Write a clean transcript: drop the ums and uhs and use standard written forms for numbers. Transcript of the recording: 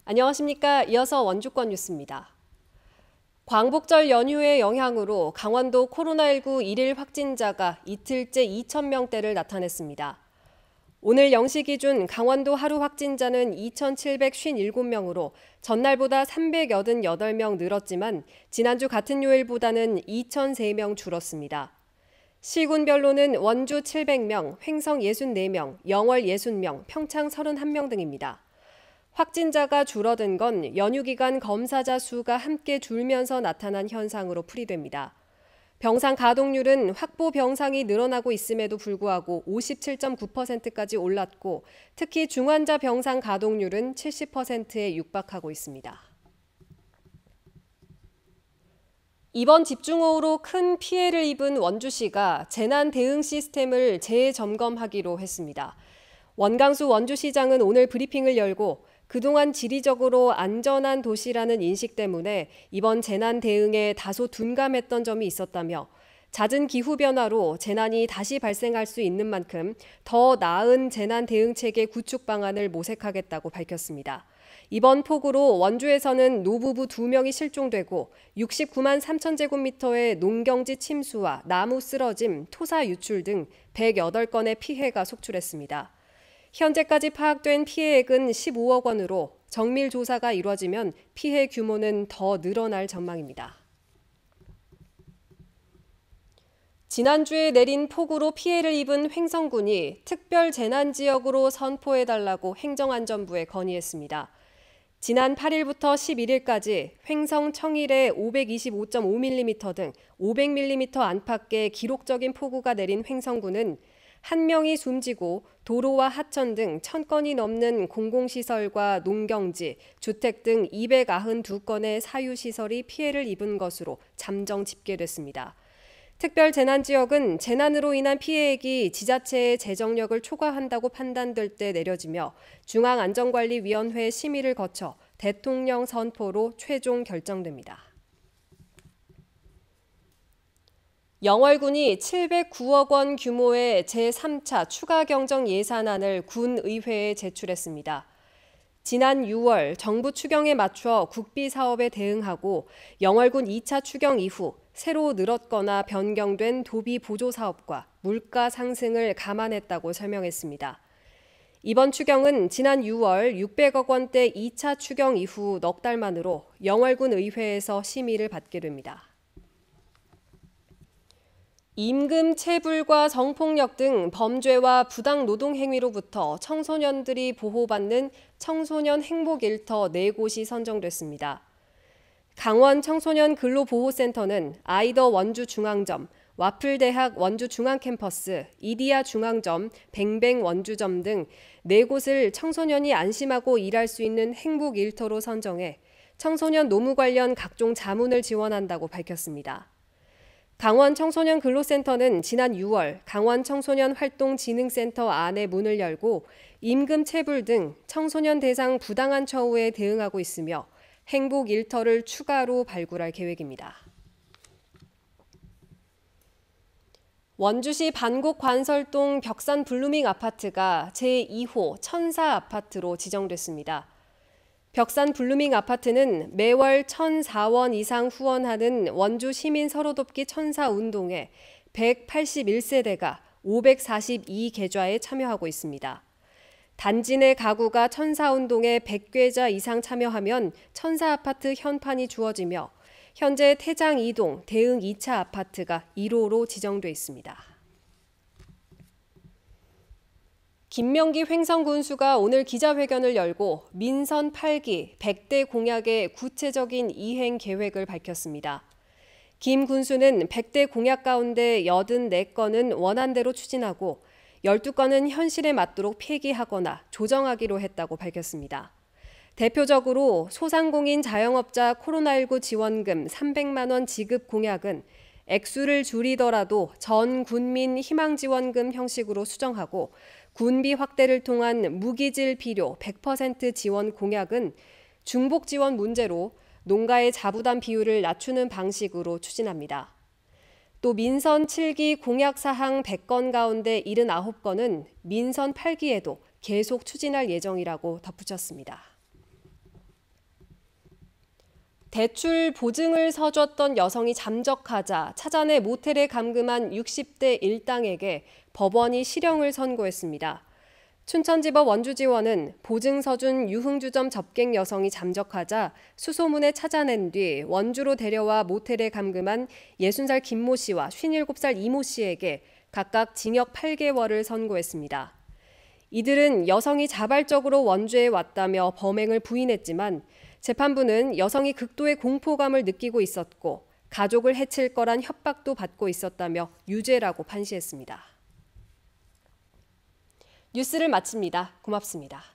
안녕하십니까. 이어서 원주권 뉴스입니다. 광복절 연휴의 영향으로 강원도 코로나19 일일 확진자가 이틀째 2,000명대를 나타냈습니다. 오늘 0시 기준 강원도 하루 확진자는 2,757명으로 전날보다 388명 늘었지만 지난주 같은 요일보다는 2,003명 줄었습니다. 시군별로는 원주 700명, 횡성 64명, 영월 60명, 평창 31명 등입니다. 확진자가 줄어든 건 연휴 기간 검사자 수가 함께 줄면서 나타난 현상으로 풀이됩니다. 병상 가동률은 확보 병상이 늘어나고 있음에도 불구하고 57.9%까지 올랐고 특히 중환자 병상 가동률은 70%에 육박하고 있습니다. 이번 집중호우로 큰 피해를 입은 원주시가 재난 대응 시스템을 재점검하기로 했습니다. 원강수 원주시장은 오늘 브리핑을 열고 그동안 지리적으로 안전한 도시라는 인식 때문에 이번 재난 대응에 다소 둔감했던 점이 있었다며 잦은 기후 변화로 재난이 다시 발생할 수 있는 만큼 더 나은 재난 대응 체계 구축 방안을 모색하겠다고 밝혔습니다. 이번 폭우로 원주에서는 노부부 2명이 실종되고 69만 3천 제곱미터의 농경지 침수와 나무 쓰러짐, 토사 유출 등 108건의 피해가 속출했습니다. 현재까지 파악된 피해액은 15억 원으로 정밀 조사가 이루어지면 피해 규모는 더 늘어날 전망입니다. 지난주에 내린 폭우로 피해를 입은 횡성군이 특별 재난지역으로 선포해달라고 행정안전부에 건의했습니다. 지난 8일부터 11일까지 횡성 청일에 525.5mm 등 500mm 안팎의 기록적인 폭우가 내린 횡성군은 1명이 숨지고 도로와 하천 등 1,000건이 넘는 공공시설과 농경지, 주택 등 292건의 사유시설이 피해를 입은 것으로 잠정 집계됐습니다. 특별재난지역은 재난으로 인한 피해액이 지자체의 재정력을 초과한다고 판단될 때 내려지며 중앙안전관리위원회 심의를 거쳐 대통령 선포로 최종 결정됩니다. 영월군이 709억 원 규모의 제3차 추가 경정 예산안을 군의회에 제출했습니다. 지난 6월 정부 추경에 맞춰 국비 사업에 대응하고 영월군 2차 추경 이후 새로 늘었거나 변경된 도비 보조 사업과 물가 상승을 감안했다고 설명했습니다. 이번 추경은 지난 6월 600억 원대 2차 추경 이후 넉 달 만으로 영월군 의회에서 심의를 받게 됩니다. 임금 체불과 성폭력 등 범죄와 부당 노동 행위로부터 청소년들이 보호받는 청소년 행복일터 4곳이 선정됐습니다. 강원 청소년 근로보호센터는 아이더 원주중앙점, 와플대학 원주중앙캠퍼스, 이디야 중앙점, 뱅뱅 원주점 등 4곳을 청소년이 안심하고 일할 수 있는 행복일터로 선정해 청소년 노무 관련 각종 자문을 지원한다고 밝혔습니다. 강원 청소년 근로센터는 지난 6월 강원 청소년 활동진흥센터 안에 문을 열고 임금 체불 등 청소년 대상 부당한 처우에 대응하고 있으며 행복 일터를 추가로 발굴할 계획입니다. 원주시 반곡 관설동 벽산 블루밍 아파트가 제2호 천사 아파트로 지정됐습니다. 벽산 블루밍 아파트는 매월 1,004원 이상 후원하는 원주 시민 서로돕기 천사 운동에 181세대가 542계좌에 참여하고 있습니다. 단지 내 가구가 천사 운동에 100계좌 이상 참여하면 천사 아파트 현판이 주어지며 현재 태장 2동 대응 2차 아파트가 1호로 지정돼 있습니다. 김명기 횡성군수가 오늘 기자회견을 열고 민선 8기 100대 공약의 구체적인 이행 계획을 밝혔습니다. 김 군수는 100대 공약 가운데 84건은 원안대로 추진하고 12건은 현실에 맞도록 폐기하거나 조정하기로 했다고 밝혔습니다. 대표적으로 소상공인 자영업자 코로나19 지원금 300만 원 지급 공약은 액수를 줄이더라도 전 군민 희망지원금 형식으로 수정하고 군비 확대를 통한 무기질 비료 100% 지원 공약은 중복 지원 문제로 농가의 자부담 비율을 낮추는 방식으로 추진합니다. 또 민선 7기 공약 사항 100건 가운데 79건은 민선 8기에도 계속 추진할 예정이라고 덧붙였습니다. 대출 보증을 서줬던 여성이 잠적하자 찾아내 모텔에 감금한 60대 일당에게 법원이 실형을 선고했습니다. 춘천지법 원주지원은 보증 서준 유흥주점 접객 여성이 잠적하자 수소문에 찾아낸 뒤 원주로 데려와 모텔에 감금한 60살 김모 씨와 57살 이모 씨에게 각각 징역 8개월을 선고했습니다. 이들은 여성이 자발적으로 원주에 왔다며 범행을 부인했지만 재판부는 여성이 극도의 공포감을 느끼고 있었고 가족을 해칠 거란 협박도 받고 있었다며 유죄라고 판시했습니다. 뉴스를 마칩니다. 고맙습니다.